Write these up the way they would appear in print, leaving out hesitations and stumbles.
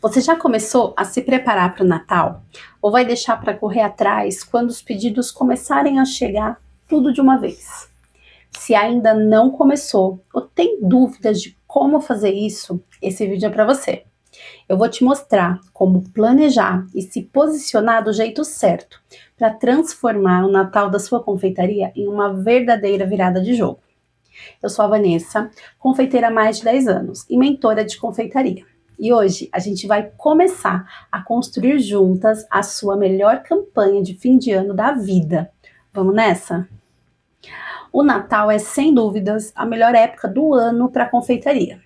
Você já começou a se preparar para o Natal? Ou vai deixar para correr atrás quando os pedidos começarem a chegar tudo de uma vez? Se ainda não começou ou tem dúvidas de como fazer isso, esse vídeo é para você. Eu vou te mostrar como planejar e se posicionar do jeito certo para transformar o Natal da sua confeitaria em uma verdadeira virada de jogo. Eu sou a Vanessa, confeiteira há mais de 10 anos e mentora de confeitaria. E hoje a gente vai começar a construir juntas a sua melhor campanha de fim de ano da vida. Vamos nessa? O Natal é, sem dúvidas, a melhor época do ano para a confeitaria.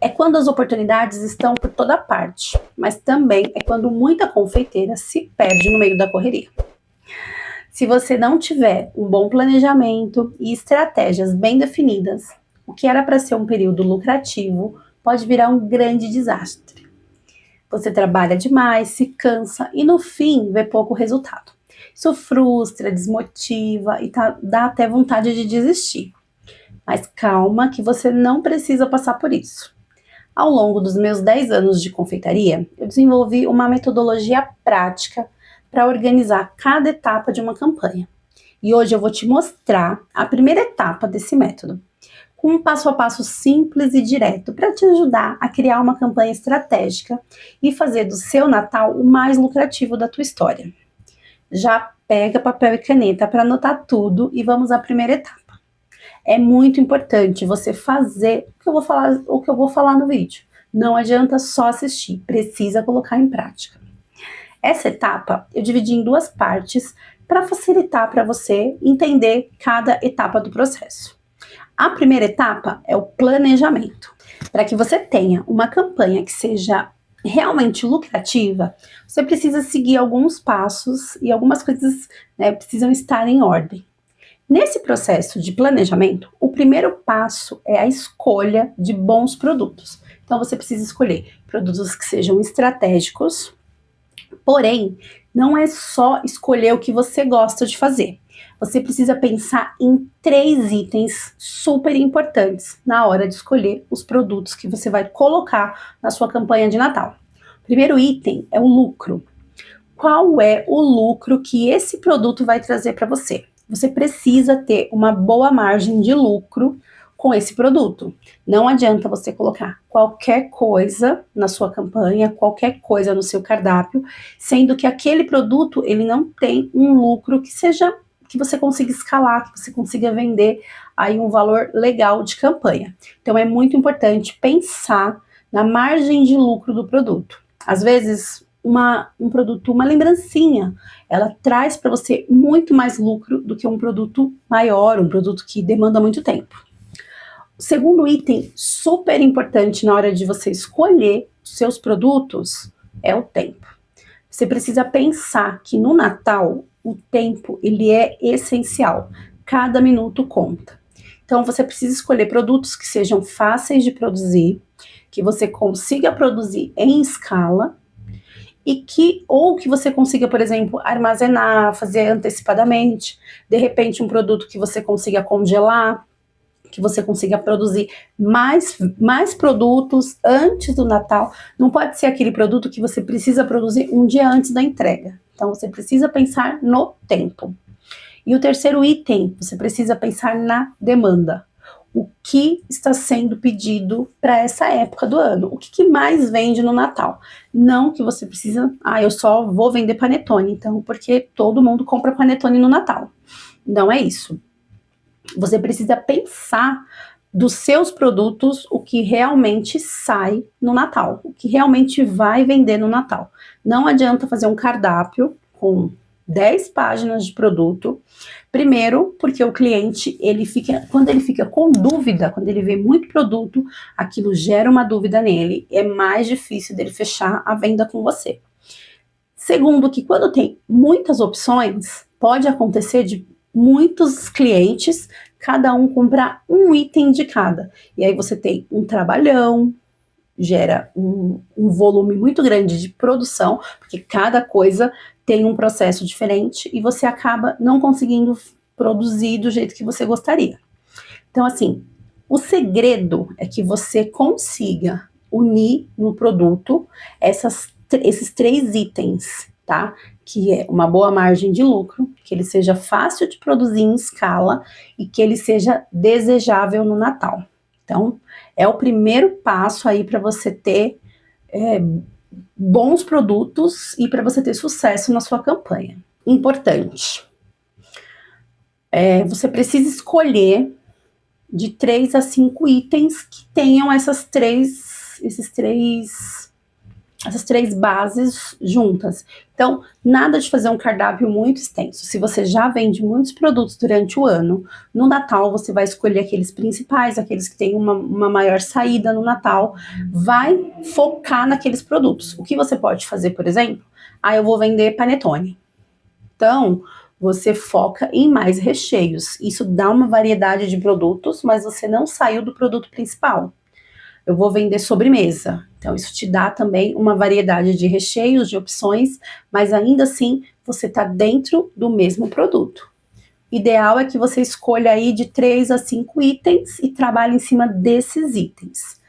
É quando as oportunidades estão por toda parte, mas também é quando muita confeiteira se perde no meio da correria. Se você não tiver um bom planejamento e estratégias bem definidas, o que era para ser um período lucrativo pode virar um grande desastre. Você trabalha demais, se cansa e no fim vê pouco resultado. Isso frustra, desmotiva e dá até vontade de desistir. Mas calma que você não precisa passar por isso. Ao longo dos meus 10 anos de confeitaria, eu desenvolvi uma metodologia prática para organizar cada etapa de uma campanha. E hoje eu vou te mostrar a primeira etapa desse método, com um passo a passo simples e direto para te ajudar a criar uma campanha estratégica e fazer do seu Natal o mais lucrativo da tua história. Já pega papel e caneta para anotar tudo e vamos à primeira etapa. É muito importante você fazer o que eu vou falar no vídeo. Não adianta só assistir, precisa colocar em prática. Essa etapa eu dividi em duas partes para facilitar para você entender cada etapa do processo. A primeira etapa é o planejamento. Para que você tenha uma campanha que seja realmente lucrativa, você precisa seguir alguns passos e algumas coisas, precisam estar em ordem. Nesse processo de planejamento, o primeiro passo é a escolha de bons produtos. Então você precisa escolher produtos que sejam estratégicos, porém, não é só escolher o que você gosta de fazer. Você precisa pensar em 3 itens super importantes na hora de escolher os produtos que você vai colocar na sua campanha de Natal. O primeiro item é o lucro. Qual é o lucro que esse produto vai trazer para você? Você precisa ter uma boa margem de lucro com esse produto. Não adianta você colocar qualquer coisa na sua campanha, qualquer coisa no seu cardápio, sendo que aquele produto ele não tem um lucro que você consiga escalar, que você consiga vender aí um valor legal de campanha. Então é muito importante pensar na margem de lucro do produto. Às vezes um produto, uma lembrancinha, ela traz para você muito mais lucro do que um produto maior, um produto que demanda muito tempo. O segundo item super importante na hora de você escolher os seus produtos é o tempo. Você precisa pensar que no Natal o tempo ele é essencial, cada minuto conta. Então você precisa escolher produtos que sejam fáceis de produzir, que você consiga produzir em escala e que você consiga, por exemplo, armazenar, fazer antecipadamente, de repente um produto que você consiga congelar, que você consiga produzir mais produtos antes do Natal. Não pode ser aquele produto que você precisa produzir um dia antes da entrega. Então você precisa pensar no tempo. E o terceiro item, você precisa pensar na demanda. O que está sendo pedido para essa época do ano? O que mais vende no Natal? Não que você precisa, eu só vou vender panetone, então, porque todo mundo compra panetone no Natal. Não é isso. Você precisa pensar dos seus produtos o que realmente sai no Natal, o que realmente vai vender no Natal. Não adianta fazer um cardápio com 10 páginas de produto. Primeiro, porque o cliente, quando ele fica com dúvida, quando ele vê muito produto, aquilo gera uma dúvida nele, é mais difícil dele fechar a venda com você. Segundo, que quando tem muitas opções, pode acontecer de muitos clientes, cada um comprar um item de cada. E aí você tem um trabalhão, gera um volume muito grande de produção, porque cada coisa tem um processo diferente e você acaba não conseguindo produzir do jeito que você gostaria. Então, assim, o segredo é que você consiga unir no produto esses 3 itens, tá? Que é uma boa margem de lucro, que ele seja fácil de produzir em escala e que ele seja desejável no Natal. Então, é o primeiro passo aí para você ter bons produtos e para você ter sucesso na sua campanha. Importante. Você precisa escolher de 3 a 5 itens que tenham essas três bases juntas. Então, nada de fazer um cardápio muito extenso. Se você já vende muitos produtos durante o ano, no Natal você vai escolher aqueles principais, aqueles que têm uma maior saída no Natal, vai focar naqueles produtos. O que você pode fazer, por exemplo? Eu vou vender panetone. Então, você foca em mais recheios. Isso dá uma variedade de produtos, mas você não saiu do produto principal. Eu vou vender sobremesa. Então, isso te dá também uma variedade de recheios, de opções, mas ainda assim, você está dentro do mesmo produto. Ideal é que você escolha aí de 3 a 5 itens e trabalhe em cima desses itens.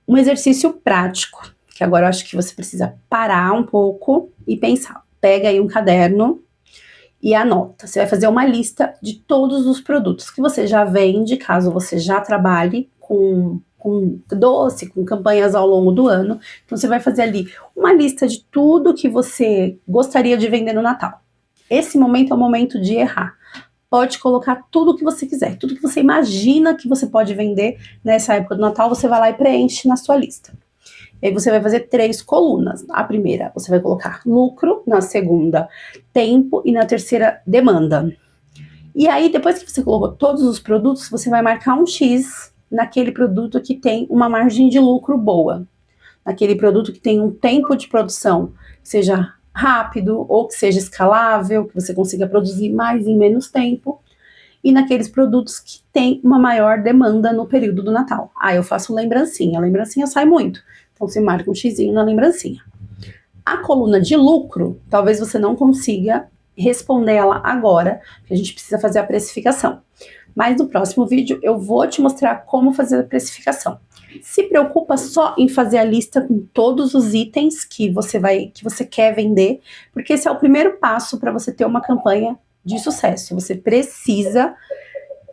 Um exercício prático, que agora eu acho que você precisa parar um pouco e pensar. Pega aí um caderno e anota. Você vai fazer uma lista de todos os produtos que você já vende, caso você já trabalhe com doce, com campanhas ao longo do ano. Então, você vai fazer ali uma lista de tudo que você gostaria de vender no Natal. Esse momento é o momento de errar. Pode colocar tudo o que você quiser, tudo que você imagina que você pode vender nessa época do Natal, você vai lá e preenche na sua lista. E aí você vai fazer 3 colunas. A primeira, você vai colocar lucro, na segunda, tempo e na terceira, demanda. E aí, depois que você colocou todos os produtos, você vai marcar um X naquele produto que tem uma margem de lucro boa. Naquele produto que tem um tempo de produção que seja rápido ou que seja escalável, que você consiga produzir mais em menos tempo. E naqueles produtos que tem uma maior demanda no período do Natal. Eu faço lembrancinha. A lembrancinha sai muito. Então, você marca um xizinho na lembrancinha. A coluna de lucro, talvez você não consiga responder ela agora, porque a gente precisa fazer a precificação. Mas no próximo vídeo eu vou te mostrar como fazer a precificação. Se preocupa só em fazer a lista com todos os itens que você quer vender, porque esse é o primeiro passo para você ter uma campanha de sucesso. Você precisa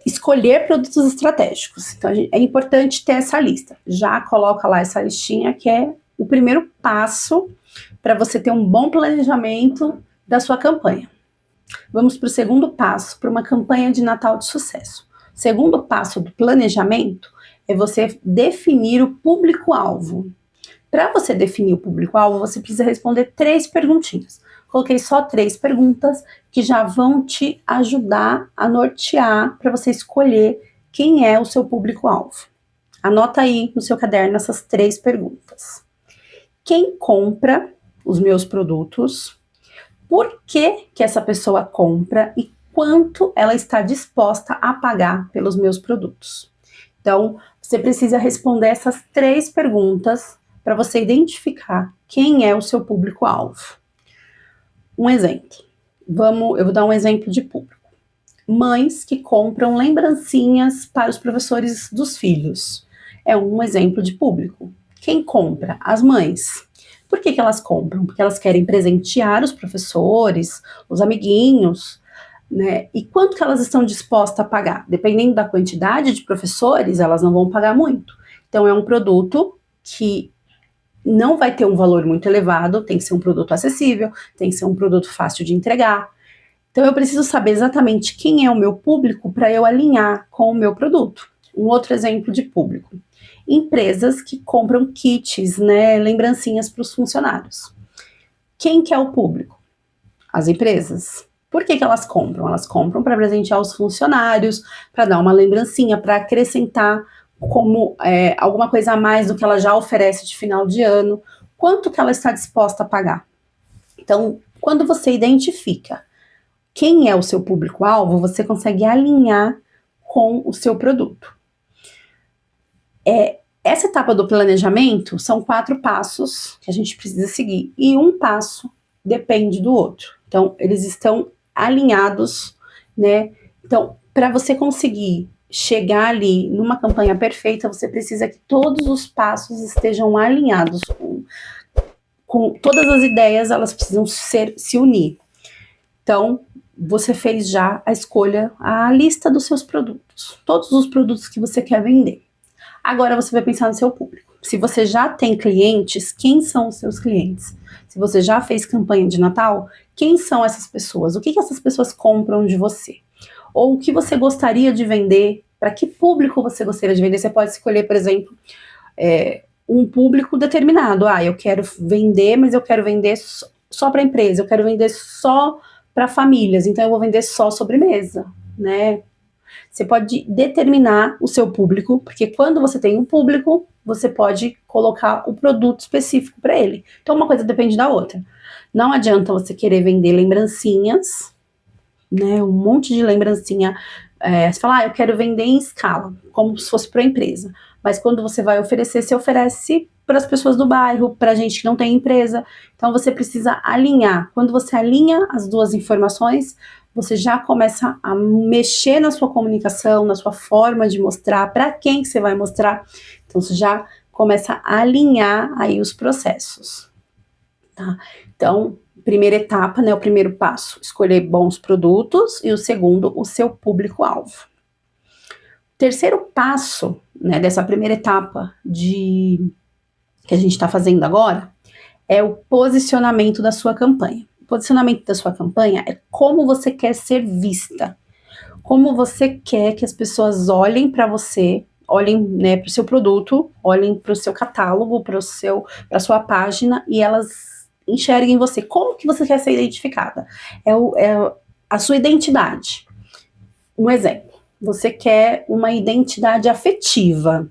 escolher produtos estratégicos. Então, é importante ter essa lista. Já coloca lá essa listinha, que é o primeiro passo para você ter um bom planejamento da sua campanha. Vamos para o segundo passo, para uma campanha de Natal de sucesso. O segundo passo do planejamento é você definir o público-alvo. Para você definir o público-alvo, você precisa responder 3 perguntinhas. Coloquei só 3 perguntas que já vão te ajudar a nortear para você escolher quem é o seu público-alvo. Anota aí no seu caderno essas 3 perguntas. Quem compra os meus produtos? Por que essa pessoa compra e quanto ela está disposta a pagar pelos meus produtos? Então, você precisa responder essas 3 perguntas para você identificar quem é o seu público-alvo. Um exemplo. Eu vou dar um exemplo de público. Mães que compram lembrancinhas para os professores dos filhos. É um exemplo de público. Quem compra? As mães. Por que elas compram? Porque elas querem presentear os professores, os amiguinhos, né? E quanto que elas estão dispostas a pagar? Dependendo da quantidade de professores, elas não vão pagar muito. Então, é um produto que não vai ter um valor muito elevado, tem que ser um produto acessível, tem que ser um produto fácil de entregar. Então, eu preciso saber exatamente quem é o meu público para eu alinhar com o meu produto. Um outro exemplo de público. Empresas que compram kits, né, lembrancinhas para os funcionários. Quem que é o público? As empresas. Por que elas compram? Elas compram para presentear os funcionários, para dar uma lembrancinha, para acrescentar como alguma coisa a mais do que ela já oferece de final de ano. Quanto que ela está disposta a pagar? Então, quando você identifica quem é o seu público-alvo, você consegue alinhar com o seu produto. Essa etapa do planejamento são 4 passos que a gente precisa seguir, e um passo depende do outro. Então, eles estão alinhados, né? Então, para você conseguir chegar ali numa campanha perfeita, você precisa que todos os passos estejam alinhados com todas as ideias, elas precisam se unir. Então, você fez já a escolha, a lista dos seus produtos, todos os produtos que você quer vender. Agora você vai pensar no seu público. Se você já tem clientes, quem são os seus clientes? Se você já fez campanha de Natal, quem são essas pessoas? O que essas pessoas compram de você? Ou o que você gostaria de vender? Para que público você gostaria de vender? Você pode escolher, por exemplo, um público determinado. Eu quero vender, mas eu quero vender só para empresa, eu quero vender só para famílias, então eu vou vender só sobremesa, né? Você pode determinar o seu público, porque quando você tem um público, você pode colocar o produto específico para ele. Então uma coisa depende da outra. Não adianta você querer vender lembrancinhas, né? Um monte de lembrancinha. Você fala, eu quero vender em escala, como se fosse para a empresa. Mas quando você vai oferecer, você oferece para as pessoas do bairro, para gente que não tem empresa. Então você precisa alinhar. Quando você alinha as duas informações, você já começa a mexer na sua comunicação, na sua forma de mostrar, para quem que você vai mostrar. Então você já começa a alinhar aí os processos. Tá? Então, primeira etapa, né, o primeiro passo, escolher bons produtos, e o segundo, o seu público-alvo. Terceiro passo, né, dessa primeira etapa que a gente está fazendo agora, é o posicionamento da sua campanha. O posicionamento da sua campanha é como você quer ser vista, como você quer que as pessoas olhem para você, olhem, né, para o seu produto, olhem para o seu catálogo, para a sua página, e elas enxerguem você. Como que você quer ser identificada? É a sua identidade. Um exemplo. Você quer uma identidade afetiva,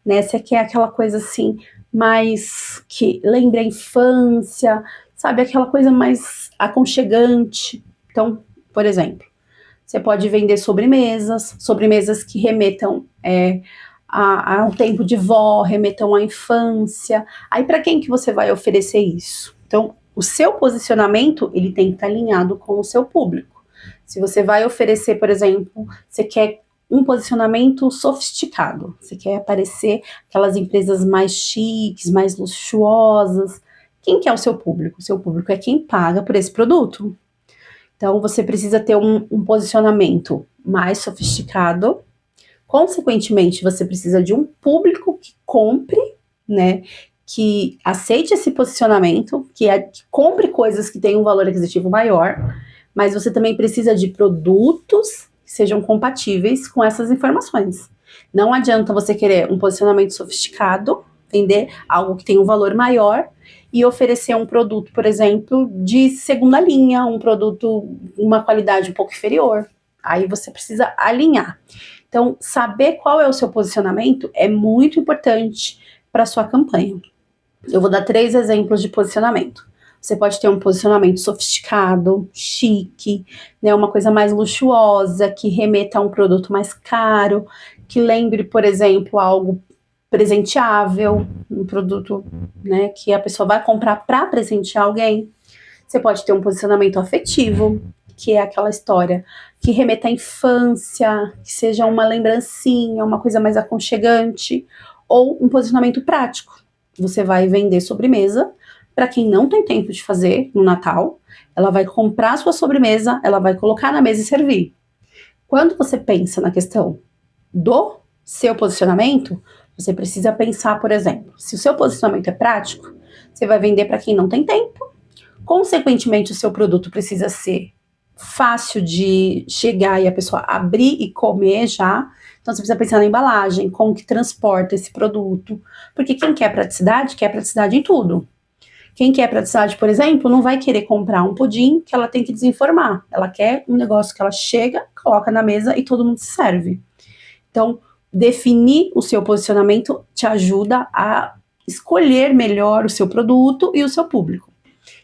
né? Você quer aquela coisa assim, mais que lembre a infância, sabe? Aquela coisa mais aconchegante. Então, por exemplo, você pode vender sobremesas que remetam a um tempo de vó, remetam à infância. Aí, para quem que você vai oferecer isso? Então, o seu posicionamento, ele tem que estar alinhado com o seu público. Se você vai oferecer, por exemplo, você quer um posicionamento sofisticado, você quer aparecer aquelas empresas mais chiques, mais luxuosas. Quem que é o seu público? O seu público é quem paga por esse produto. Então, você precisa ter um posicionamento mais sofisticado. Consequentemente, você precisa de um público que compre, né? Que aceite esse posicionamento, que compre coisas que tenham um valor aquisitivo maior, mas você também precisa de produtos que sejam compatíveis com essas informações. Não adianta você querer um posicionamento sofisticado, vender algo que tem um valor maior e oferecer um produto, por exemplo, de segunda linha, um produto, uma qualidade um pouco inferior. Aí você precisa alinhar. Então, saber qual é o seu posicionamento é muito importante para a sua campanha. Eu vou dar 3 exemplos de posicionamento. Você pode ter um posicionamento sofisticado, chique, né, uma coisa mais luxuosa, que remeta a um produto mais caro, que lembre, por exemplo, algo presenteável, um produto, né, que a pessoa vai comprar para presentear alguém. Você pode ter um posicionamento afetivo, que é aquela história que remeta à infância, que seja uma lembrancinha, uma coisa mais aconchegante, ou um posicionamento prático. Você vai vender sobremesa para quem não tem tempo de fazer no Natal. Ela vai comprar a sua sobremesa, ela vai colocar na mesa e servir. Quando você pensa na questão do seu posicionamento, você precisa pensar, por exemplo, se o seu posicionamento é prático, você vai vender para quem não tem tempo. Consequentemente, o seu produto precisa ser fácil de chegar e a pessoa abrir e comer já. Então, você precisa pensar na embalagem, como que transporta esse produto. Porque quem quer praticidade em tudo. Quem quer praticidade, por exemplo, não vai querer comprar um pudim que ela tem que desenformar. Ela quer um negócio que ela chega, coloca na mesa e todo mundo se serve. Então, definir o seu posicionamento te ajuda a escolher melhor o seu produto e o seu público.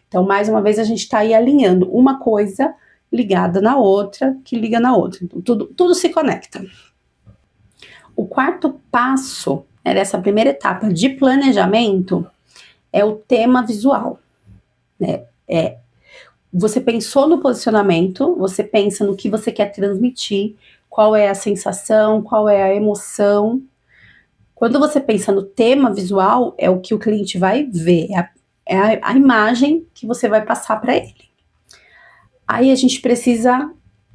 Então, mais uma vez, a gente está aí alinhando uma coisa ligada na outra, que liga na outra. Então, tudo se conecta. O quarto passo dessa primeira etapa de planejamento é o tema visual, né? Você pensou no posicionamento, você pensa no que você quer transmitir, qual é a sensação, qual é a emoção. Quando você pensa no tema visual, é o que o cliente vai ver, é a imagem que você vai passar para ele. Aí a gente precisa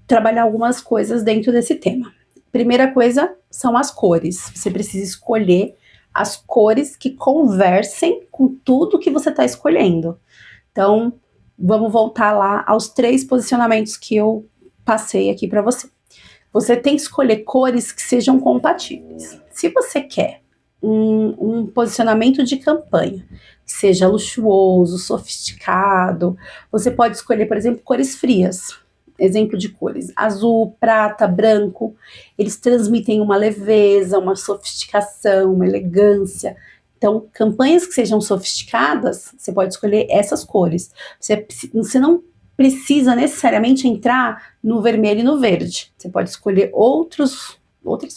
trabalhar algumas coisas dentro desse tema. Primeira coisa são as cores. Você precisa escolher as cores que conversem com tudo que você está escolhendo. Então, vamos voltar lá aos 3 posicionamentos que eu passei aqui para você. Você tem que escolher cores que sejam compatíveis. Se você quer um posicionamento de campanha que seja luxuoso, sofisticado, você pode escolher, por exemplo, cores frias. Exemplo de cores: azul, prata, branco. Eles transmitem uma leveza, uma sofisticação, uma elegância. Então, campanhas que sejam sofisticadas, você pode escolher essas cores. Você não precisa necessariamente entrar no vermelho e no verde. Você pode escolher outras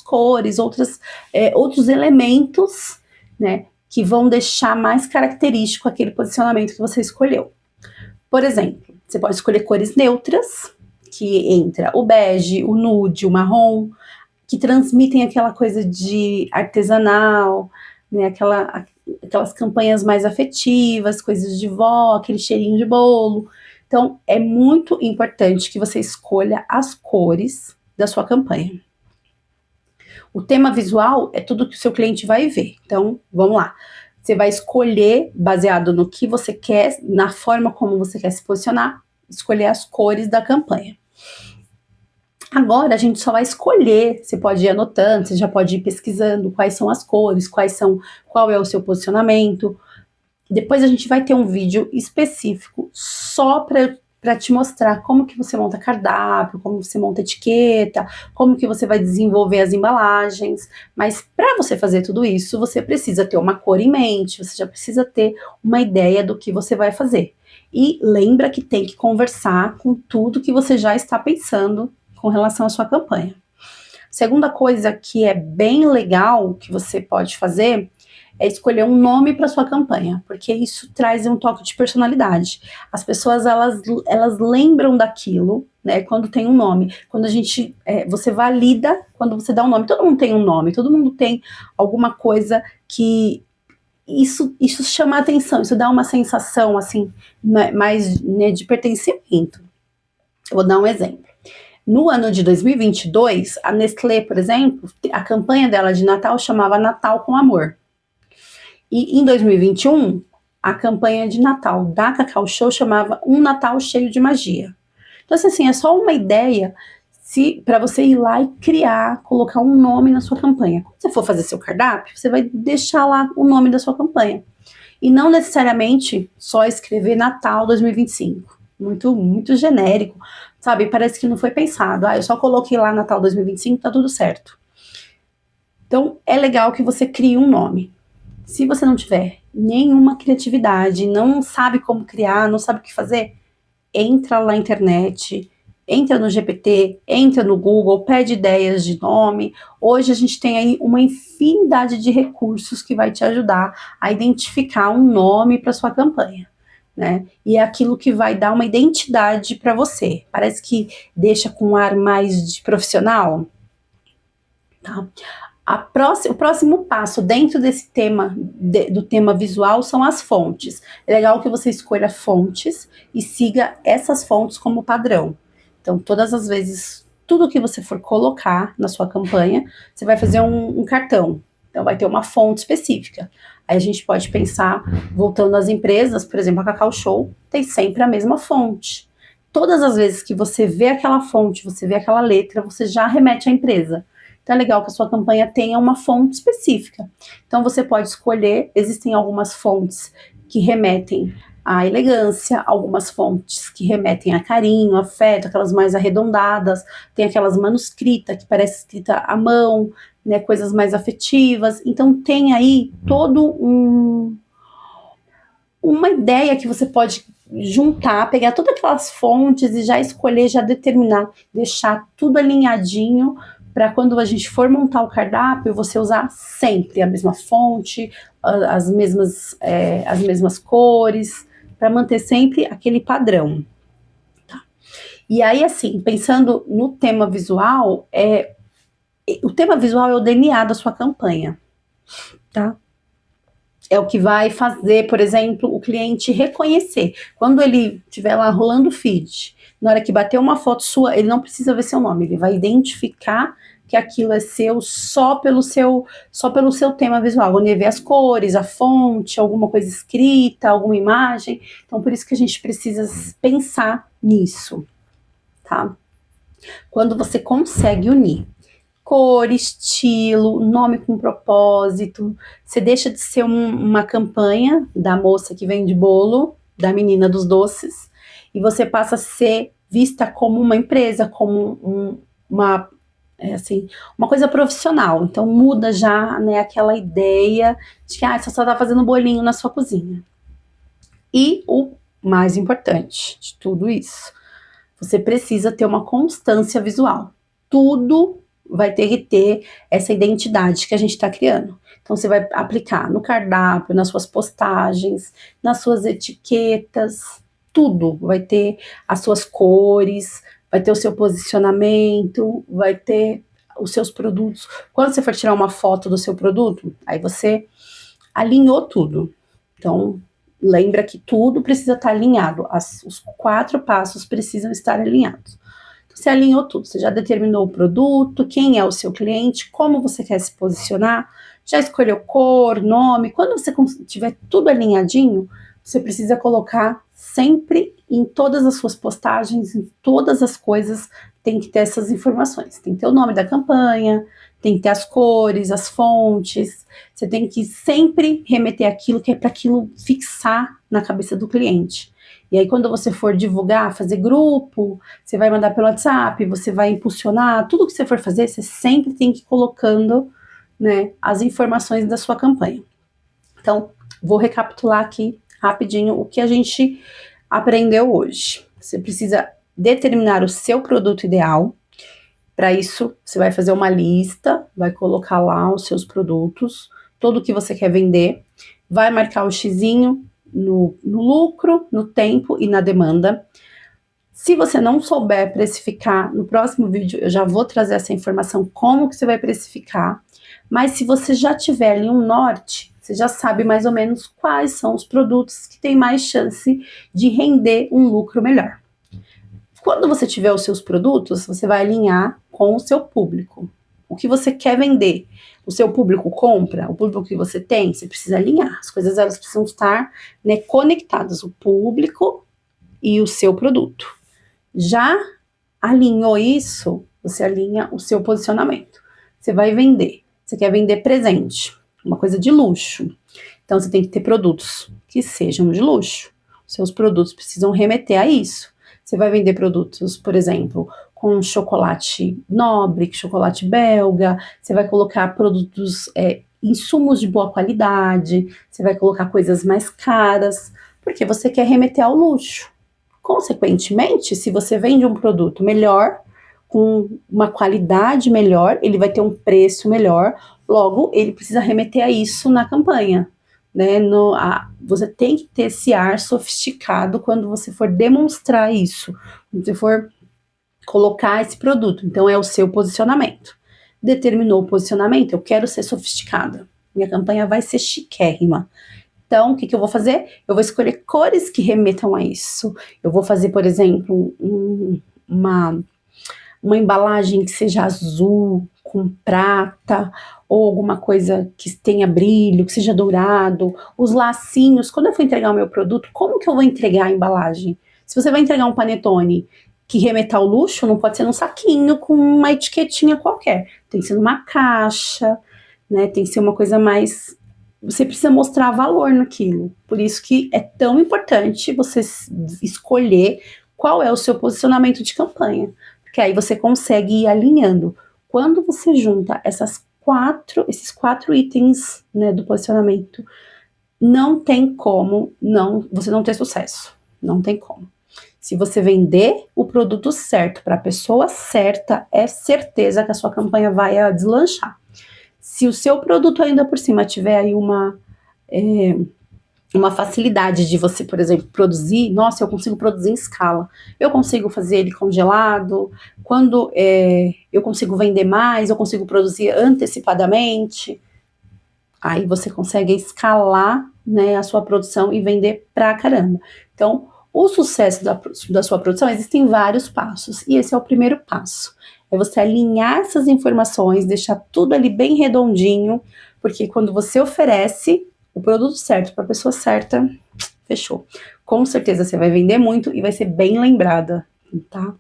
cores, outros elementos, né, que vão deixar mais característico aquele posicionamento que você escolheu. Por exemplo, você pode escolher cores neutras, que entra o bege, o nude, o marrom, que transmitem aquela coisa de artesanal, né, aquelas campanhas mais afetivas, coisas de vó, aquele cheirinho de bolo. Então, é muito importante que você escolha as cores da sua campanha. O tema visual é tudo que o seu cliente vai ver. Então, vamos lá. Você vai escolher, baseado no que você quer, na forma como você quer se posicionar, escolher as cores da campanha. Agora a gente só vai escolher, você pode ir anotando, você já pode ir pesquisando quais são as cores, qual é o seu posicionamento. Depois a gente vai ter um vídeo específico só para te mostrar como que você monta cardápio, como você monta etiqueta, como que você vai desenvolver as embalagens. Mas para você fazer tudo isso, você precisa ter uma cor em mente, você já precisa ter uma ideia do que você vai fazer. E lembra que tem que conversar com tudo que você já está pensando com relação à sua campanha. Segunda coisa que é bem legal que você pode fazer é escolher um nome para sua campanha, porque isso traz um toque de personalidade. As pessoas, elas lembram daquilo, né, quando tem um nome. Quando você valida, quando você dá um nome. Todo mundo tem um nome, todo mundo tem alguma coisa que isso chama a atenção, isso dá uma sensação, assim, mais, né, de pertencimento. Eu vou dar um exemplo. No ano de 2022, a Nestlé, por exemplo, a campanha dela de Natal chamava Natal com Amor. E em 2021, a campanha de Natal da Cacau Show chamava Um Natal Cheio de Magia. Então, assim, é só uma ideia para você ir lá e criar, colocar um nome na sua campanha. Quando você for fazer seu cardápio, você vai deixar lá o nome da sua campanha. E não necessariamente só escrever Natal 2025. Muito, muito genérico, sabe? Parece que não foi pensado. Eu só coloquei lá Natal 2025, tá tudo certo. Então, é legal que você crie um nome. Se você não tiver nenhuma criatividade, não sabe como criar, não sabe o que fazer, entra lá na internet, entra no GPT, entra no Google, pede ideias de nome. Hoje a gente tem aí uma infinidade de recursos que vai te ajudar a identificar um nome para sua campanha, né? E é aquilo que vai dar uma identidade para você. Parece que deixa com um ar mais de profissional, tá? O próximo passo dentro desse tema, do tema visual, são as fontes. É legal que você escolha fontes e siga essas fontes como padrão. Então, todas as vezes, tudo que você for colocar na sua campanha, você vai fazer um cartão. Então, vai ter uma fonte específica. Aí a gente pode pensar, voltando às empresas, por exemplo, a Cacau Show tem sempre a mesma fonte. Todas as vezes que você vê aquela fonte, você vê aquela letra, você já remete à empresa. Então é legal que a sua campanha tenha uma fonte específica. Então você pode escolher, existem algumas fontes que remetem à elegância, algumas fontes que remetem a carinho, afeto, aquelas mais arredondadas, tem aquelas manuscritas que parece escrita à mão, né, coisas mais afetivas. Então tem aí uma ideia que você pode juntar, pegar todas aquelas fontes e já escolher, já determinar, deixar tudo alinhadinho para quando a gente for montar o cardápio, você usar sempre a mesma fonte, as mesmas cores, para manter sempre aquele padrão. Tá? E aí, assim, pensando no tema visual, o tema visual é o DNA da sua campanha, tá? É o que vai fazer, por exemplo, o cliente reconhecer. Quando ele estiver lá rolando o feed, na hora que bater uma foto sua, ele não precisa ver seu nome, ele vai identificar que aquilo é seu só pelo seu tema visual. Quando ele vê as cores, a fonte, alguma coisa escrita, alguma imagem. Então, por isso que a gente precisa pensar nisso, tá? Quando você consegue unir cor, estilo, nome com propósito, você deixa de ser uma campanha da moça que vende bolo, da menina dos doces, e você passa a ser vista como uma empresa, como uma coisa profissional. Então muda já, né, aquela ideia de que você só tá fazendo bolinho na sua cozinha. E o mais importante de tudo isso, você precisa ter uma constância visual. Tudo vai ter que ter essa identidade que a gente está criando. Então, você vai aplicar no cardápio, nas suas postagens, nas suas etiquetas, tudo. Vai ter as suas cores, vai ter o seu posicionamento, vai ter os seus produtos. Quando você for tirar uma foto do seu produto, aí você alinhou tudo. Então, lembra que tudo precisa estar alinhado. Os 4 passos precisam estar alinhados. Então, você alinhou tudo. Você já determinou o produto, quem é o seu cliente, como você quer se posicionar, já escolheu cor, nome. Quando você tiver tudo alinhadinho, você precisa colocar sempre em todas as suas postagens, em todas as coisas, tem que ter essas informações. Tem que ter o nome da campanha, tem que ter as cores, as fontes. Você tem que sempre remeter aquilo que é para aquilo fixar na cabeça do cliente. E aí, quando você for divulgar, fazer grupo, você vai mandar pelo WhatsApp, você vai impulsionar, tudo que você for fazer, você sempre tem que ir colocando, né, as informações da sua campanha. Então, vou recapitular aqui rapidinho o que a gente aprendeu hoje. Você precisa determinar o seu produto ideal. Para isso, você vai fazer uma lista, vai colocar lá os seus produtos, tudo que você quer vender, vai marcar o xizinho no lucro, no tempo e na demanda. Se você não souber precificar, no próximo vídeo eu já vou trazer essa informação, como que você vai precificar. Mas se você já tiver ali um norte, você já sabe mais ou menos quais são os produtos que têm mais chance de render um lucro melhor. Quando você tiver os seus produtos, você vai alinhar com o seu público. O que você quer vender, o seu público compra, o público que você tem, você precisa alinhar. As coisas elas precisam estar, né, conectadas, o público e o seu produto. Já alinhou isso, você alinha o seu posicionamento. Você vai vender, você quer vender presente, uma coisa de luxo. Então você tem que ter produtos que sejam de luxo. Os seus produtos precisam remeter a isso. Você vai vender produtos, por exemplo, com chocolate nobre, chocolate belga, você vai colocar produtos, insumos de boa qualidade, você vai colocar coisas mais caras, porque você quer remeter ao luxo. Consequentemente, se você vende um produto melhor, com uma qualidade melhor, ele vai ter um preço melhor, logo ele precisa remeter a isso na campanha. Né, você tem que ter esse ar sofisticado quando você for demonstrar isso, quando você for colocar esse produto. Então é o seu posicionamento. Determinou o posicionamento, eu quero ser sofisticada, minha campanha vai ser chiquérrima. Então, o que eu vou fazer? Eu vou escolher cores que remetam a isso. Eu vou fazer, por exemplo, uma embalagem que seja azul, com prata, ou alguma coisa que tenha brilho, que seja dourado, os lacinhos. Quando eu for entregar o meu produto, como que eu vou entregar a embalagem? Se você vai entregar um panetone que remeta ao luxo, não pode ser num saquinho com uma etiquetinha qualquer. Tem que ser numa caixa, né? Tem que ser uma coisa mais... Você precisa mostrar valor naquilo. Por isso que é tão importante você escolher qual é o seu posicionamento de campanha. Porque aí você consegue ir alinhando. Quando você junta esses 4 itens, né, do posicionamento, não tem como você não ter sucesso. Não tem como. Se você vender o produto certo para a pessoa certa, é certeza que a sua campanha vai deslanchar. Se o seu produto ainda por cima tiver aí uma facilidade de você, por exemplo, produzir. Nossa, eu consigo produzir em escala. Eu consigo fazer ele congelado. Quando eu consigo vender mais, eu consigo produzir antecipadamente. Aí você consegue escalar, né, a sua produção e vender pra caramba. Então, o sucesso da sua produção, existem vários passos. E esse é o primeiro passo. É você alinhar essas informações, deixar tudo ali bem redondinho. Porque quando você oferece o produto certo para a pessoa certa, fechou. Com certeza você vai vender muito e vai ser bem lembrada, tá?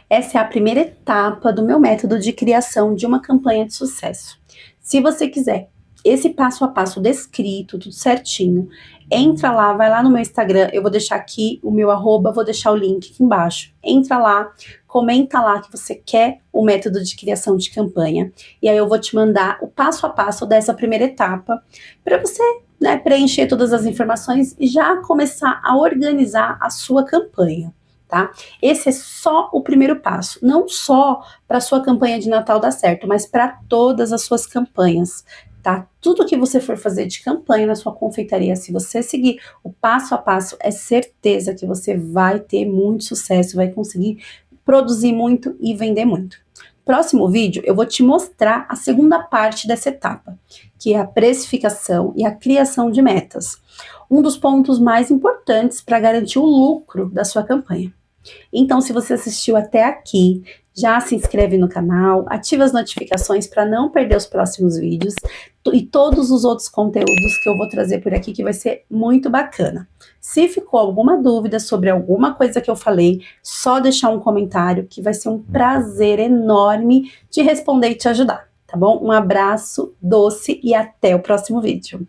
Essa é a primeira etapa do meu método de criação de uma campanha de sucesso. Se você quiser esse passo a passo descrito, tudo certinho, entra lá, vai lá no meu Instagram, eu vou deixar aqui o meu arroba, vou deixar o link aqui embaixo. Entra lá, comenta lá que você quer o método de criação de campanha, e aí eu vou te mandar o passo a passo dessa primeira etapa, para você, né, preencher todas as informações e já começar a organizar a sua campanha. Tá? Esse é só o primeiro passo, não só para sua campanha de Natal dar certo, mas para todas as suas campanhas, tá? Tudo que você for fazer de campanha na sua confeitaria, se você seguir o passo a passo, é certeza que você vai ter muito sucesso, vai conseguir produzir muito e vender muito. Próximo vídeo, eu vou te mostrar a segunda parte dessa etapa, que é a precificação e a criação de metas. Um dos pontos mais importantes para garantir o lucro da sua campanha. Então, se você assistiu até aqui, já se inscreve no canal, ativa as notificações para não perder os próximos vídeos e todos os outros conteúdos que eu vou trazer por aqui, que vai ser muito bacana. Se ficou alguma dúvida sobre alguma coisa que eu falei, só deixar um comentário que vai ser um prazer enorme de responder e te ajudar, tá bom? Um abraço doce e até o próximo vídeo.